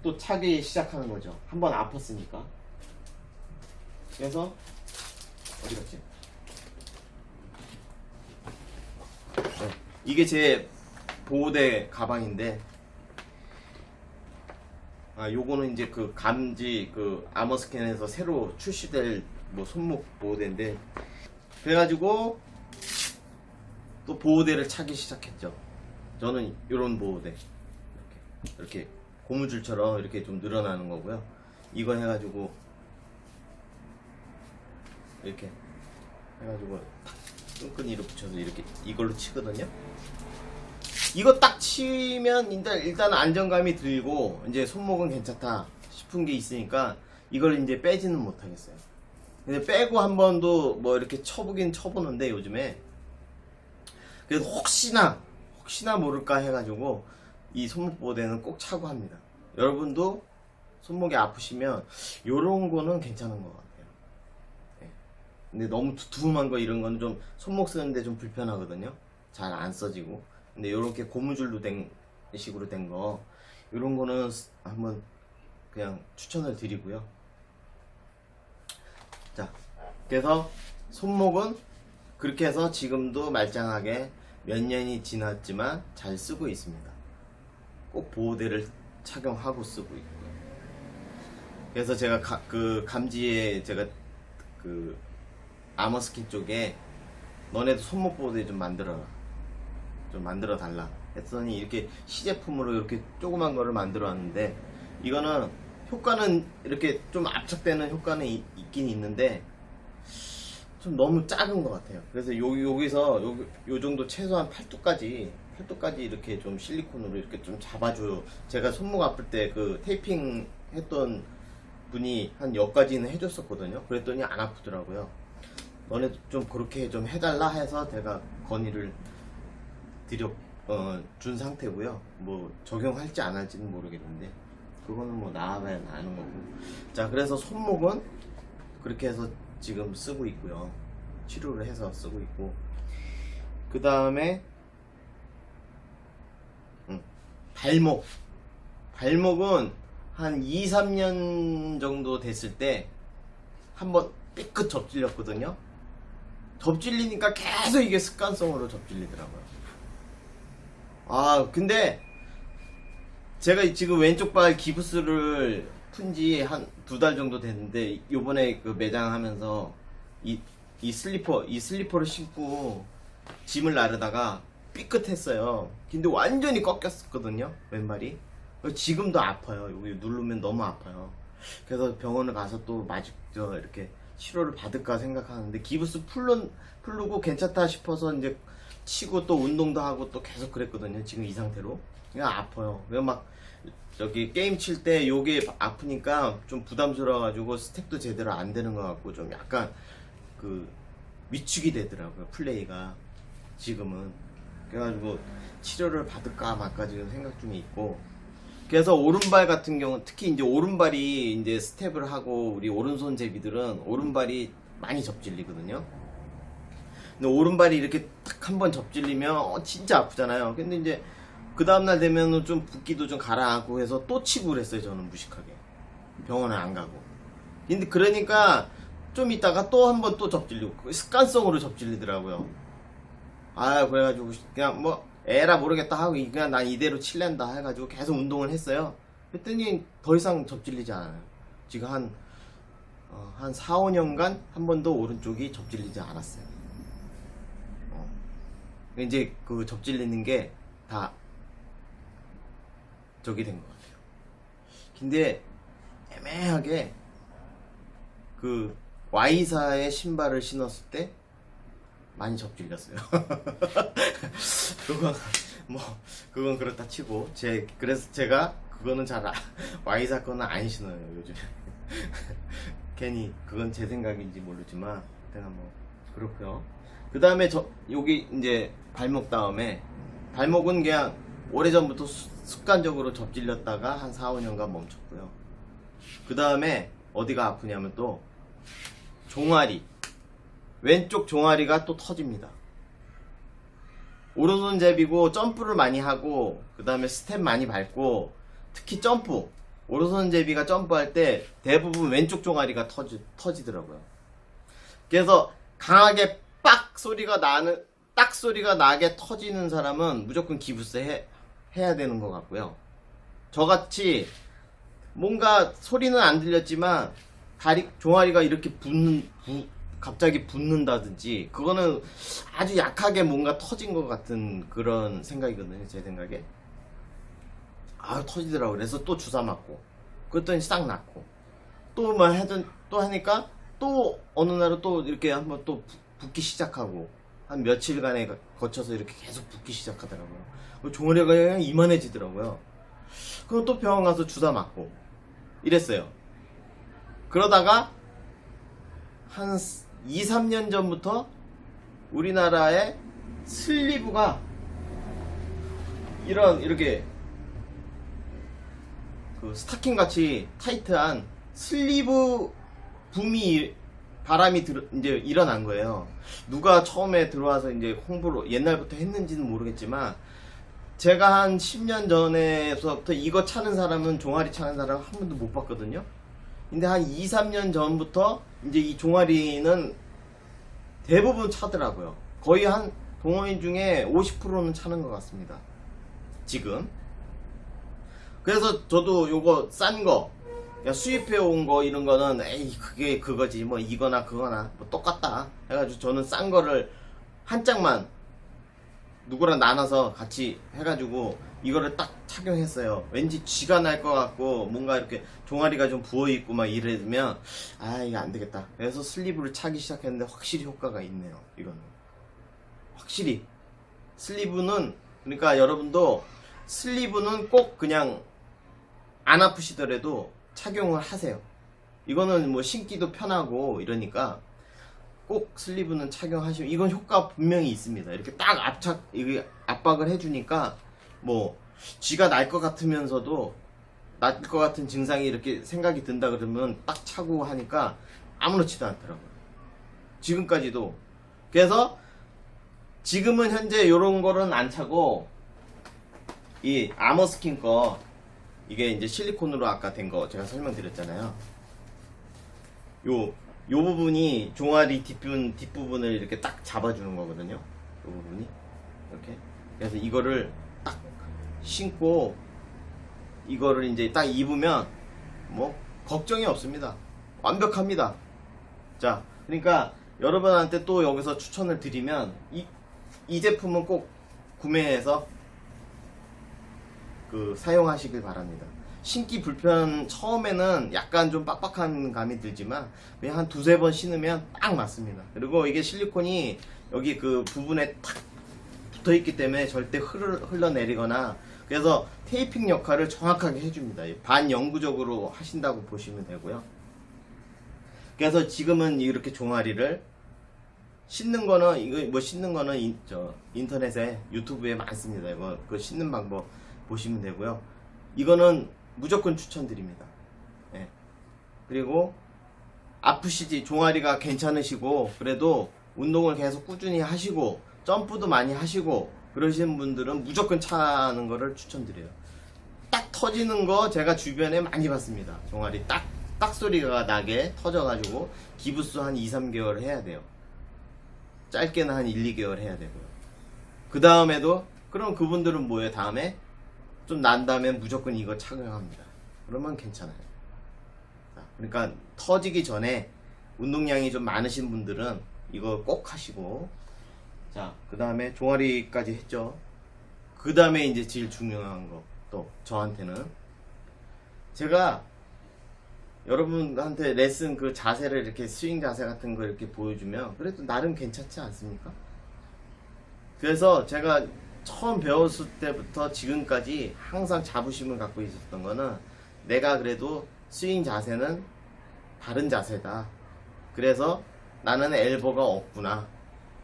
또 차기 시작하는 거죠. 한번 아팠으니까. 그래서 어디 갔지? 이게 제 보호대 가방인데 요거는 이제 그 감지 아머스캔에서 새로 출시될 손목 보호대인데 그래가지고 또 보호대를 차기 시작했죠. 저는 요런 보호대 이렇게 고무줄처럼 이렇게 좀 늘어나는 거고요. 이거 해가지고 이렇게 해가지고 탁 끈끈이로 붙여서 이렇게 이걸로 치거든요. 이거 딱 치면 일단 안정감이 들고 이제 손목은 괜찮다 싶은 게 있으니까 이걸 이제 빼지는 못하겠어요. 근데 빼고 한 번도 이렇게 쳐보긴 쳐보는데 요즘에 그래서 혹시나 모를까 해가지고 이 손목 보호대는 꼭 차고 합니다. 여러분도 손목이 아프시면 요런 거는 괜찮은 것 같아요. 네. 근데 너무 두툼한 거 이런 거는 좀 손목 쓰는데 좀 불편하거든요. 잘 안 써지고. 근데 요렇게 고무줄로 된 식으로 된 거 요런 거는 한번 그냥 추천을 드리고요. 자, 그래서 손목은 그렇게 해서 지금도 말짱하게 몇 년이 지났지만 잘 쓰고 있습니다. 꼭 보호대를 착용하고 쓰고 있고요. 그래서 제가 그 감지에 제가 그 아머스킨 쪽에 너네도 손목 보호대 좀 만들어 달라 했더니 이렇게 시제품으로 이렇게 조그만 거를 만들어 왔는데, 이거는 효과는 이렇게 좀 압착되는 효과는 있긴 있는데 좀 너무 작은 것 같아요. 그래서 여기서 요 정도 최소한 팔뚝까지 이렇게 좀 실리콘으로 이렇게 좀 잡아줘요. 제가 손목 아플 때 그 테이핑 했던 분이 한 여기까지는 해줬었거든요. 그랬더니 안 아프더라고요. 너네도 좀 그렇게 좀 해달라 해서 제가 건의를 준 상태고요. 뭐 적용할지 안 할지는 모르겠는데 그거는 뭐 나와봐야 아는 거고. 자, 그래서 손목은 그렇게 해서 지금 쓰고 있고요. 치료를 해서 쓰고 있고, 그 다음에 발목은 한 2, 3년 정도 됐을 때 한번 삐끗 접질렸거든요. 접질리니까 계속 이게 습관성으로 접질리더라고요. 근데 제가 지금 왼쪽 발 기부스를 푼 지 한 2달 정도 됐는데, 요번에 그 매장 하면서 이 슬리퍼를 신고 짐을 나르다가 삐끗했어요. 근데 완전히 꺾였었거든요, 왼발이. 지금도 아파요. 여기 누르면 너무 아파요. 그래서 병원을 가서 또 이렇게 치료를 받을까 생각하는데, 기부스 풀르고 괜찮다 싶어서 이제 치고 또 운동도 하고 또 계속 그랬거든요. 지금 이 상태로 그냥 아파요. 그냥 막 저기 게임 칠 때 요게 아프니까 좀 부담스러워가지고 스텝도 제대로 안 되는 것 같고 좀 약간 그 위축이 되더라고요, 플레이가 지금은. 그래가지고 치료를 받을까 말까 지금 생각 중에 있고, 그래서 오른발 같은 경우, 특히 이제 오른발이 이제 스텝을 하고 우리 오른손 제비들은 오른발이 많이 접질리거든요. 근데 오른발이 이렇게 딱 한번 접질리면 진짜 아프잖아요. 근데 이제 그 다음날 되면은 좀 붓기도 좀 가라앉고 해서 또 치고 그랬어요. 저는 무식하게 병원에 안 가고. 근데 그러니까 좀 있다가 또 한 번 또 접질리고 습관성으로 접질리더라고요. 그래가지고 그냥 뭐 에라 모르겠다 하고 그냥 난 이대로 칠랜다 해가지고 계속 운동을 했어요. 그랬더니 더 이상 접질리지 않아요. 지금 한 4, 5년간 한 번도 오른쪽이 접질리지 않았어요. 이제 그 접질리는 게 다 저기 된 것 같아요. 근데 애매하게 그 Y사의 신발을 신었을 때 많이 접질렸어요. 그건 그렇다 치고, 그래서 제가 그거는 Y사 거는 안 신어요, 요즘. 괜히 그건 제 생각인지 모르지만, 내가 뭐, 그렇고요. 그 다음에 여기 이제 발목은 그냥 오래전부터 습관적으로 접질렸다가 한 4, 5년간 멈췄고요. 그 다음에 어디가 아프냐면 또 종아리, 왼쪽 종아리가 또 터집니다. 오른손 제비고 점프를 많이 하고 그 다음에 스텝 많이 밟고, 특히 오른손 제비가 점프할 때 대부분 왼쪽 종아리가 터지더라고요. 그래서 강하게 빡 소리가 나게 터지는 사람은 무조건 기부스 해야 되는 것 같고요. 저같이 뭔가 소리는 안 들렸지만 종아리가 이렇게 갑자기 붓는다든지, 그거는 아주 약하게 뭔가 터진 것 같은 그런 생각이거든요, 제 생각에. 터지더라고. 그래서 또 주사 맞고, 그랬더니 싹 낫고, 또 하니까 또 어느 날은 또 이렇게 한번 또 붓기 시작하고, 한 며칠간에 거쳐서 이렇게 계속 붓기 시작하더라고요. 종아리가 그냥 이만해지더라고요. 그럼 또 병원 가서 주사 맞고 이랬어요. 그러다가 한 2, 3년 전부터 우리나라의 슬리브가 이렇게 그 스타킹 같이 타이트한 슬리브 바람이 이제 일어난 거예요. 누가 처음에 들어와서 이제 홍보를 옛날부터 했는지는 모르겠지만, 제가 한 10년 전에서부터 이거 차는 사람은, 종아리 차는 사람 한 번도 못 봤거든요. 근데 한 2, 3년 전부터 이제 이 종아리는 대부분 차더라고요. 거의 한 동호인 중에 50%는 차는 것 같습니다. 지금. 그래서 저도 요거 싼 거, 수입해 온 거 이런 거는 에이 그게 그거지 뭐 이거나 그거나 뭐 똑같다 해가지고 저는 싼 거를 한 짝만 누구랑 나눠서 같이 해가지고 이거를 딱 착용했어요. 왠지 쥐가 날 것 같고 뭔가 이렇게 종아리가 좀 부어있고 막 이러면 아 이거 안 되겠다. 그래서 슬리브를 차기 시작했는데 확실히 효과가 있네요. 이거는 확실히 슬리브는, 그러니까 여러분도 슬리브는 꼭 그냥 안 아프시더라도 착용을 하세요. 이거는 뭐 신기도 편하고 이러니까 꼭 슬리브는 착용하시면 이건 효과 분명히 있습니다. 이렇게 딱 이게 압박을 해주니까 뭐 쥐가 날 것 같으면서도 날 것 같은 증상이 이렇게 생각이 든다 그러면 딱 차고 하니까 아무렇지도 않더라고요. 지금까지도. 그래서 지금은 현재 요런 거는 안 차고 이 아머스킨 거, 이게 이제 실리콘으로 아까 된 거 제가 설명드렸잖아요. 요 부분이 종아리 뒷부분을 이렇게 딱 잡아주는 거거든요. 요 부분이 이렇게. 그래서 이거를 딱 신고 이거를 이제 딱 입으면 뭐 걱정이 없습니다. 완벽합니다. 자, 그러니까 여러분한테 또 여기서 추천을 드리면 이 제품은 꼭 구매해서 사용하시길 바랍니다. 신기 불편 처음에는 약간 좀 빡빡한 감이 들지만 그냥 한 두세 번 신으면 딱 맞습니다. 그리고 이게 실리콘이 여기 그 부분에 탁 붙어있기 때문에 절대 흘러내리거나, 그래서 테이핑 역할을 정확하게 해줍니다. 반영구적으로 하신다고 보시면 되고요. 그래서 지금은 이렇게 종아리를 씻는 거는, 이거 뭐 씻는 거는 인터넷에 유튜브에 많습니다. 이거 그 씻는 방법 보시면 되고요. 이거는 무조건 추천드립니다. 예. 그리고 아프시지, 종아리가 괜찮으시고 그래도 운동을 계속 꾸준히 하시고 점프도 많이 하시고 그러시는 분들은 무조건 차는 거를 추천드려요. 딱 터지는 거 제가 주변에 많이 봤습니다. 종아리 딱 소리가 나게 터져가지고 기부스 한 2-3개월 해야 돼요. 짧게는 한 1-2개월 해야 되고요. 그 다음에도, 그럼 그분들은 뭐예요? 다음에 좀 난 다음에 무조건 이거 착용합니다. 그러면 괜찮아요. 자, 그러니까 터지기 전에 운동량이 좀 많으신 분들은 이거 꼭 하시고, 자, 그 다음에 종아리까지 했죠. 그 다음에 이제 제일 중요한 거, 또 저한테는 제가 여러분한테 레슨 그 자세를 이렇게 스윙 자세 같은 거 이렇게 보여주면 그래도 나름 괜찮지 않습니까? 그래서 제가 처음 배웠을 때부터 지금까지 항상 자부심을 갖고 있었던 거는 내가 그래도 스윙 자세는 바른 자세다. 그래서 나는 엘보가 없구나.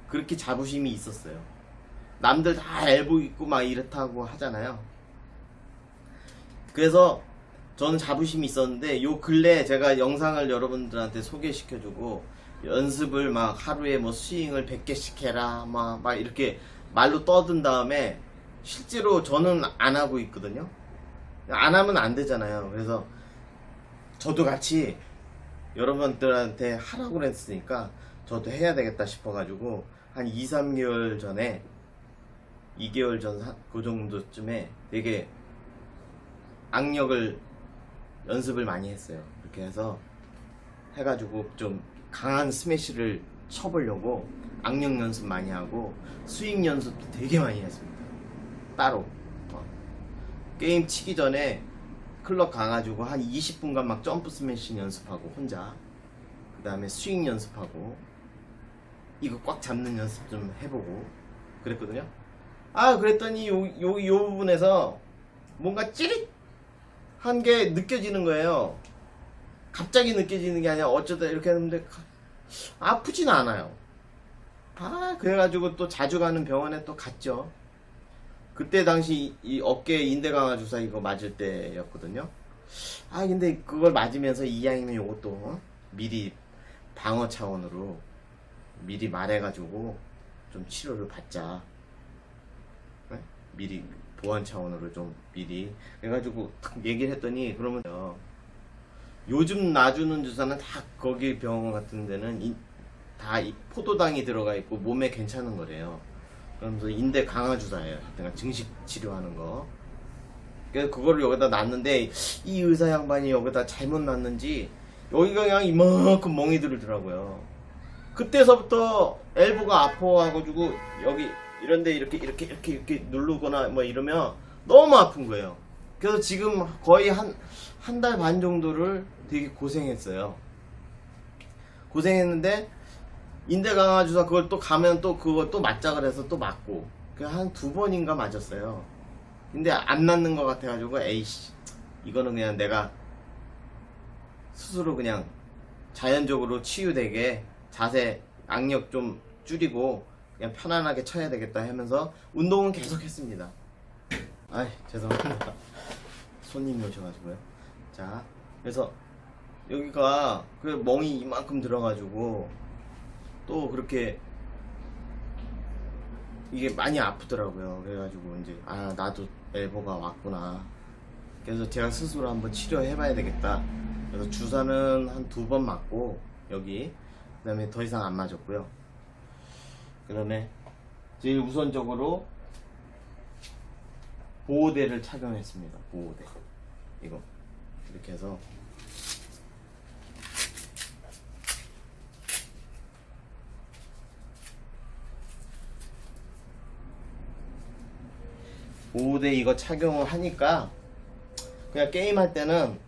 그렇게 자부심이 있었어요. 남들 다 엘보 있고 막 이렇다고 하잖아요. 그래서 저는 자부심이 있었는데 요 근래 제가 영상을 여러분들한테 소개시켜주고 연습을 막 하루에 뭐 스윙을 100개씩 해라 막 이렇게 말로 떠든 다음에 실제로 저는 안 하고 있거든요. 안 하면 안 되잖아요. 그래서 저도 같이 여러분들한테 하라고 했으니까 저도 해야 되겠다 싶어가지고 한 2-3개월 전에 2개월 전 그 정도쯤에 되게 악력을 연습을 많이 했어요. 그렇게 해서 해가지고 좀 강한 스매시를 쳐보려고 악력 연습 많이 하고 스윙 연습도 되게 많이 했습니다. 따로 게임 치기 전에 클럽 가가지고 한 20분간 막 점프 스매시 연습하고 혼자, 그 다음에 스윙 연습하고 이거 꽉 잡는 연습 좀 해보고 그랬거든요. 그랬더니 요 부분에서 뭔가 찌릿한 게 느껴지는 거예요. 갑자기 느껴지는 게 아니라 어쩌다 이렇게 했는데 아프진 않아요. 그래가지고 또 자주 가는 병원에 또 갔죠. 그때 당시 이 어깨 인대 강화 주사 이거 맞을 때였거든요. 근데 그걸 맞으면서 이왕이면 요것도 미리 방어 차원으로 미리 말해가지고 좀 치료를 받자. 네? 미리 보완 차원으로 좀 미리 해가지고 탁 얘기를 했더니, 그러면 요즘 놔주는 주사는 다 거기 병원 같은 데는 다 포도당이 들어가 있고 몸에 괜찮은 거래요. 그러면서 인대 강화 주사예요. 내가 증식 치료하는 거. 그래서 그거를 여기다 놨는데 이 의사 양반이 여기다 잘못 놨는지 여기가 그냥 이만큼 멍이 들더라고요. 그때서부터 엘보가 아파가지고 여기 이런데 이렇게 누르거나 뭐 이러면 너무 아픈 거예요. 그래서 지금 거의 한 달 반 정도를 되게 고생했어요. 고생했는데 인대 강화 주사 그걸 또 가면 또 그거 또 맞자 그래서 또 맞고 한 2번인가 맞았어요. 근데 안 낫는 것 같아가지고 에이씨 이거는 그냥 내가 스스로 그냥 자연적으로 치유되게 자세 악력 좀 줄이고 그냥 편안하게 쳐야 되겠다 하면서 운동은 계속 했습니다. 아이 죄송합니다. 손님이 오셔가지고요. 자 그래서 여기가 그 멍이 이만큼 들어가지고 또 그렇게 이게 많이 아프더라고요. 그래가지고 이제 아 나도 엘보가 왔구나. 그래서 제가 스스로 한번 치료해봐야 되겠다. 그래서 주사는 한 2번 맞고 여기 그 다음에 더 이상 안 맞았고요. 그 다음에 제일 우선적으로 보호대를 착용했습니다. 보호대 이거 이렇게 해서 보호대 이거 착용을 하니까 그냥 게임할 때는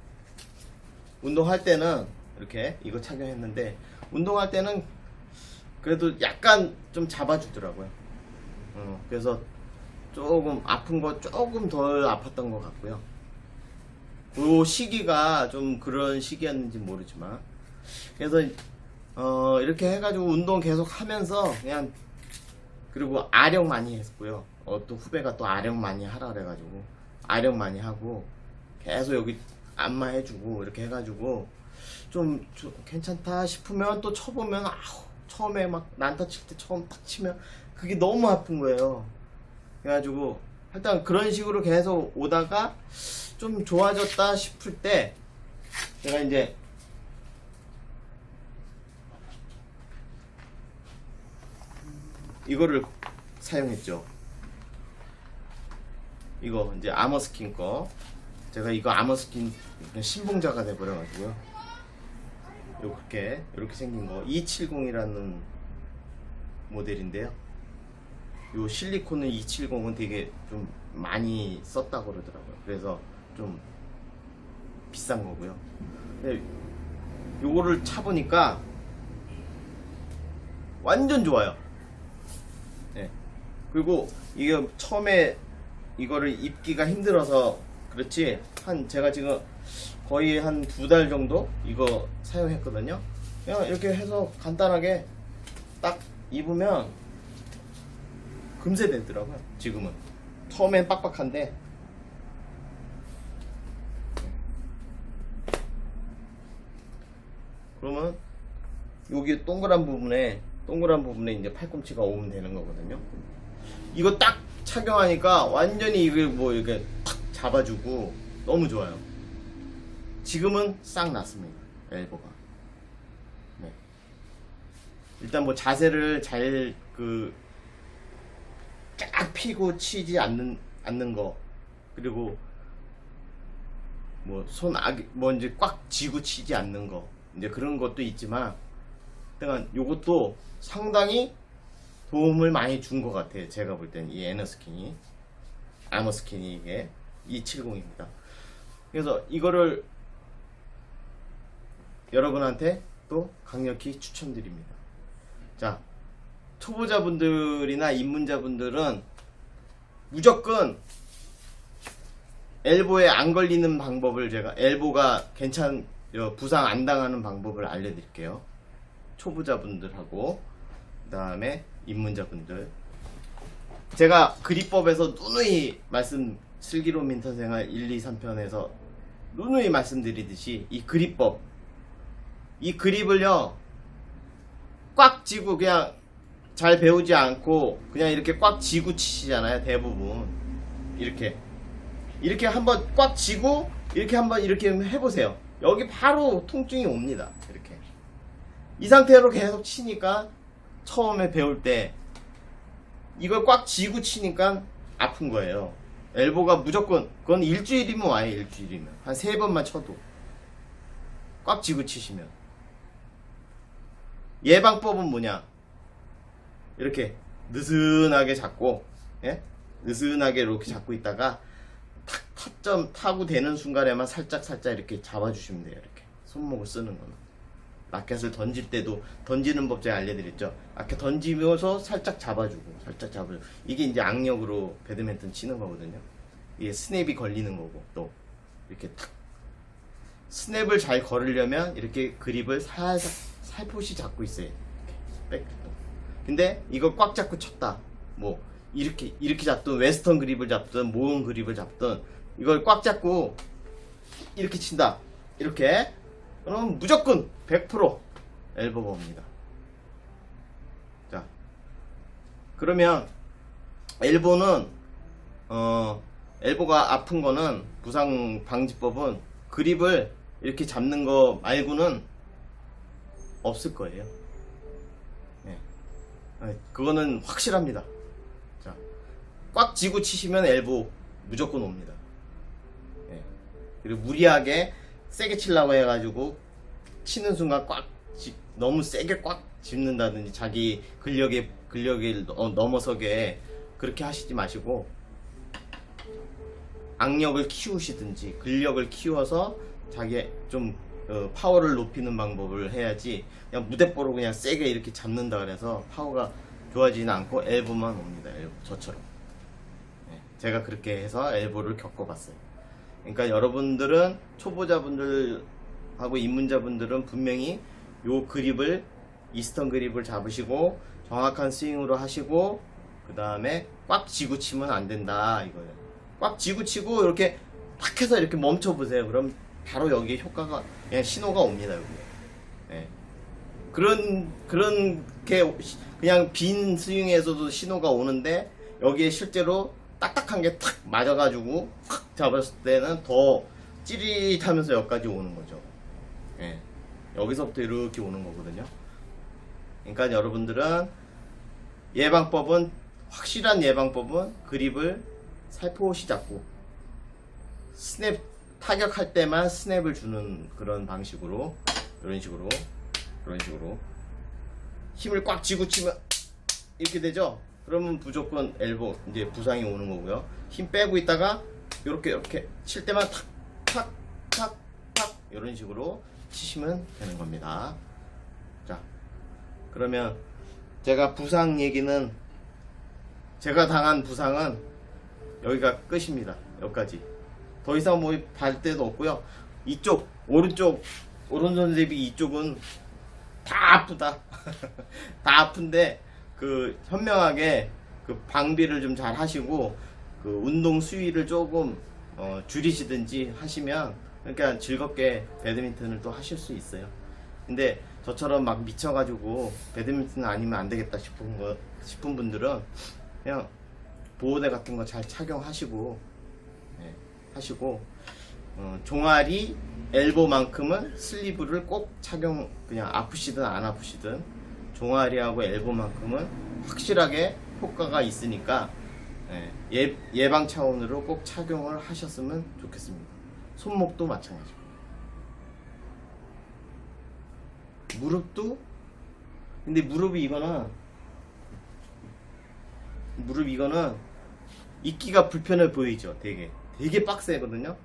운동할 때는 이렇게 이거 착용했는데 운동할 때는 그래도 약간 좀 잡아주더라고요. 그래서 조금 아픈 거 조금 덜 아팠던 것 같고요. 그 시기가 좀 그런 시기였는지 모르지만 그래서 이렇게 해가지고 운동 계속 하면서 그냥 그리고 아령 많이 했고요. 또 후배가 또 아령 많이 하라 그래가지고 아령 많이 하고 계속 여기 안마해주고 이렇게 해가지고 좀 괜찮다 싶으면 또 쳐보면 아우 처음에 막 난타 칠 때 처음 딱 치면 그게 너무 아픈 거예요. 그래가지고 일단 그런 식으로 계속 오다가 좀 좋아졌다 싶을 때 제가 이제 이거를 사용했죠. 이거 이제 아머스킨 거 제가 이거 아머스킨 신봉자가 돼버려가지고요. 이렇게 생긴 거 270이라는 모델인데요. 요 실리콘은 270은 되게 좀 많이 썼다고 그러더라고요. 그래서 좀 비싼 거고요. 근데 요거를 차보니까 완전 좋아요. 네. 그리고 이게 처음에 이거를 입기가 힘들어서 그렇지 제가 지금 거의 한 2달 정도 이거 사용했거든요. 그냥 이렇게 해서 간단하게 딱 입으면 금세 되더라고요. 지금은 처음엔 빡빡한데 그러면 여기 동그란 부분에 이제 팔꿈치가 오면 되는 거거든요. 이거 딱 착용하니까 완전히 이걸 뭐 이렇게 탁 잡아주고 너무 좋아요. 지금은 싹 났습니다. 엘보가. 네. 일단 뭐 자세를 잘 쫙 펴고 치지 않는 거 그리고 뭐 뭐 이제 꽉 쥐고 치지 않는 거 이제 그런 것도 있지만 일단 요것도 상당히 도움을 많이 준 것 같아요. 제가 볼 땐 이 아머스킨이 이게 270입니다. 그래서 이거를 여러분한테 또 강력히 추천드립니다. 자, 초보자분들이나 입문자분들은 무조건 엘보에 안 걸리는 방법을 제가 엘보가 부상 안 당하는 방법을 알려드릴게요. 초보자분들하고 그 다음에 입문자분들 제가 그립법에서 누누이 슬기로운 민터생활 1, 2, 3편에서 누누이 말씀드리듯이 이 그립법 이 그립을요 꽉 쥐고 그냥 잘 배우지 않고 그냥 이렇게 꽉 쥐고 치시잖아요. 대부분 이렇게 한번 꽉 쥐고 이렇게 한번 이렇게 해보세요. 여기 바로 통증이 옵니다. 이렇게 이 상태로 계속 치니까 처음에 배울 때 이걸 꽉 쥐고 치니까 아픈 거예요. 엘보가 무조건 그건 일주일이면 와요. 일주일이면 한 3번만 쳐도 꽉 쥐고 치시면. 예방법은 뭐냐? 이렇게 느슨하게 잡고, 예? 느슨하게 이렇게 잡고 있다가 타점 타고 되는 순간에만 살짝 이렇게 잡아주시면 돼요. 이렇게 손목을 쓰는 거는. 라켓을 던질 때도 던지는 법 제가 알려드렸죠. 라켓 던지면서 살짝 잡아주고 이게 이제 악력으로 배드민턴 치는 거거든요. 이게 스냅이 걸리는 거고, 또 이렇게 탁 스냅을 잘 걸으려면 이렇게 그립을 살짝 살포시 잡고 있어요. 이렇게 근데 이걸 꽉 잡고 쳤다, 뭐 이렇게 잡든 웨스턴 그립을 잡든 모음 그립을 잡든 이걸 꽉 잡고 이렇게 친다, 이렇게, 그럼 무조건 100% 엘보가 옵니다. 자, 그러면 엘보는 엘보가 아픈 거는, 부상 방지법은 그립을 이렇게 잡는 거 말고는 없을 거예요. 네. 그거는 확실합니다. 자, 꽉 쥐고 치시면 엘보 무조건 옵니다. 네. 그리고 무리하게 세게 치려고 해가지고 치는 순간 너무 세게 꽉 짚는다든지 자기 근력에 넘어서게 그렇게 하시지 마시고, 악력을 키우시든지 근력을 키워서 자기의 좀 파워를 높이는 방법을 해야지, 그냥 무대뽀로 그냥 세게 이렇게 잡는다 그래서 파워가 좋아지는 않고 엘보만 옵니다. 엘보, 저처럼. 네, 제가 그렇게 해서 엘보를 겪어봤어요. 그러니까 여러분들은, 초보자분들하고 입문자분들은 분명히 요 그립을, 이스턴 그립을 잡으시고 정확한 스윙으로 하시고, 그 다음에 꽉 쥐고 치면 안 된다 이거예요. 꽉 쥐고 치고 이렇게 탁 해서 이렇게 멈춰 보세요. 그럼 바로 여기에 효과가, 그냥 신호가 옵니다. 여기. 네. 그렇게 그냥 빈 스윙에서도 신호가 오는데, 여기에 실제로 딱딱한 게 탁 맞아가지고 탁 잡았을 때는 더 찌릿하면서 여기까지 오는 거죠. 예. 여기서부터 이렇게 오는 거거든요. 그러니까 여러분들은 확실한 예방법은 그립을 살포시 잡고 스냅 타격할 때만 스냅을 주는 그런 방식으로, 이런 식으로 힘을 꽉 쥐고 치면 이렇게 되죠. 그러면 무조건 엘보, 이제 부상이 오는 거고요. 힘 빼고 있다가 이렇게 칠 때만 탁 이런 식으로 치시면 되는 겁니다. 자, 그러면 제가 당한 부상은 여기가 끝입니다. 여기까지. 더 이상 뭐 발 데도 없고요. 이쪽 오른손 대비 이쪽은 다 아프다. 다 아픈데 현명하게 방비를 좀 잘 하시고 운동 수위를 조금 줄이시든지 하시면, 그러니까 즐겁게 배드민턴을 또 하실 수 있어요. 근데 저처럼 막 미쳐가지고 배드민턴 아니면 안 되겠다 싶은 분들은 그냥 보호대 같은 거 잘 착용하시고, 네, 종아리 엘보만큼은 슬리브를 꼭 그냥 아프시든 안 아프시든 종아리하고 엘보만큼은 확실하게 효과가 있으니까, 예방 차원으로 꼭 착용을 하셨으면 좋겠습니다. 손목도 마찬가지고, 무릎도. 근데 무릎 이거는 입기가 불편해 보이죠. 되게 빡세거든요.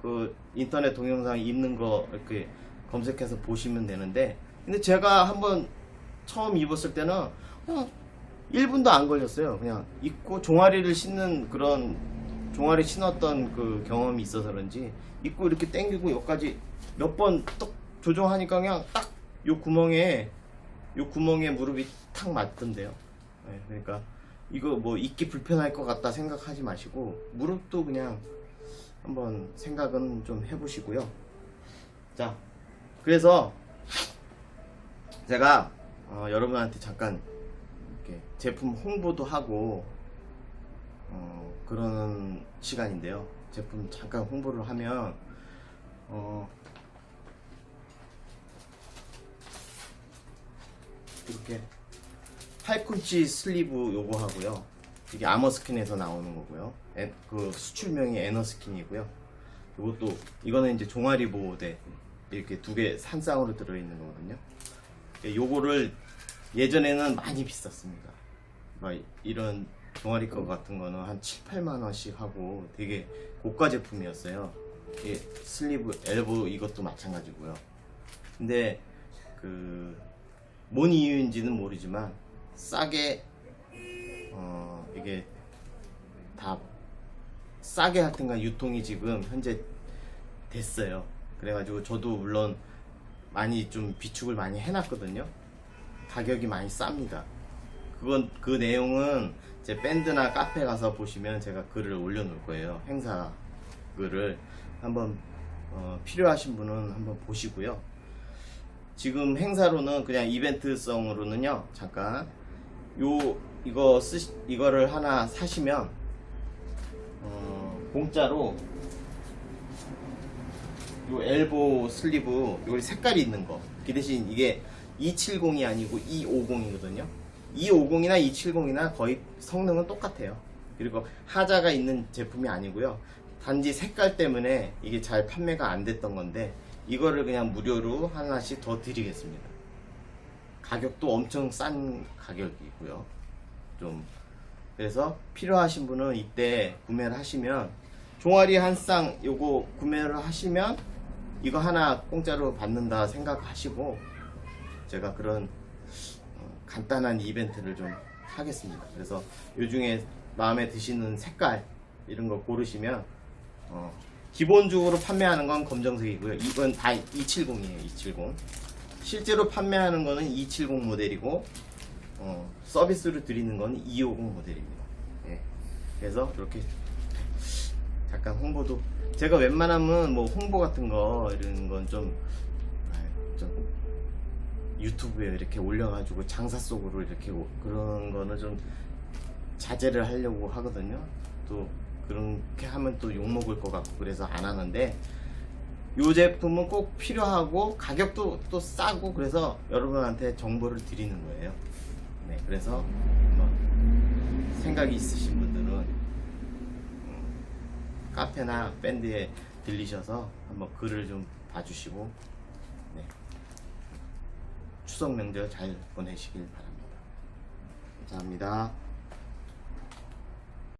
인터넷 동영상 입는 거 이렇게 검색해서 보시면 되는데, 근데 제가 한번 처음 입었을 때는 1분도 안 걸렸어요. 그냥 입고 종아리를 신는 종아리 신었던 경험이 있어서 그런지, 입고 이렇게 당기고 여기까지 몇 번 딱 조정하니까 그냥 딱 요 구멍에 무릎이 탁 맞던데요. 네, 그러니까 이거 뭐 입기 불편할 것 같다 생각하지 마시고, 무릎도 그냥 한번 생각은 좀 해보시고요. 자, 그래서 제가 여러분한테 잠깐 이렇게 제품 홍보도 하고 그러는 시간인데요. 제품 잠깐 홍보를 하면, 이렇게 팔꿈치 슬리브 요거 하고요. 이게 아머스킨에서 나오는 거고요. 그 수출명이 에너스킨이고요. 이것도 이거는 이제 종아리 보호대 이렇게 두 개 한 쌍으로 들어있는 거거든요. 요거를 예전에는 많이 비쌌습니다. 막 이런 종아리 거 같은 거는 한 7, 8만 원씩 하고 되게 고가 제품이었어요. 이게 슬리브, 엘보 이것도 마찬가지고요. 근데 그 뭔 이유인지는 모르지만 싸게 이게 다 싸게 하여튼간 유통이 지금 현재 됐어요. 그래가지고 저도 물론 많이 좀 비축을 많이 해놨거든요. 가격이 많이 쌉니다. 그 내용은 제 밴드나 카페 가서 보시면 제가 글을 올려놓을 거예요. 행사 글을 한번 필요하신 분은 한번 보시고요. 지금 행사로는 그냥 이벤트성으로는요. 잠깐 이거를 하나 사시면 공짜로 요 엘보 슬리브 요 색깔이 있는 거. 그 대신 이게 270이 아니고 250이거든요. 250이나 270이나 거의 성능은 똑같아요. 그리고 하자가 있는 제품이 아니고요. 단지 색깔 때문에 이게 잘 판매가 안 됐던 건데 이거를 그냥 무료로 하나씩 더 드리겠습니다. 가격도 엄청 싼 가격이고요. 좀 그래서 필요하신 분은 이때 구매를 하시면 종아리 한 쌍 요거 구매를 하시면 이거 하나 공짜로 받는다 생각하시고 제가 그런 간단한 이벤트를 좀 하겠습니다. 그래서 요 중에 마음에 드시는 색깔 이런 거 고르시면 기본적으로 판매하는 건 검정색이고요. 이건 다 270이에요. 270 실제로 판매하는 거는 270 모델이고 서비스로 드리는 건 250 모델입니다. 예. 그래서 이렇게 잠깐 홍보도 제가 웬만하면 뭐 홍보 같은 거 이런 건 좀 유튜브에 이렇게 올려가지고 장사 속으로 이렇게 그런 거는 좀 자제를 하려고 하거든요. 또 그렇게 하면 또 욕먹을 것 같고 그래서 안 하는데 이 제품은 꼭 필요하고 가격도 또 싸고 그래서 여러분한테 정보를 드리는 거예요. 네, 그래서 생각이 있으신 분들은 카페나 밴드에 들리셔서 한번 글을 좀 봐주시고 네. 추석 명절 잘 보내시길 바랍니다. 감사합니다.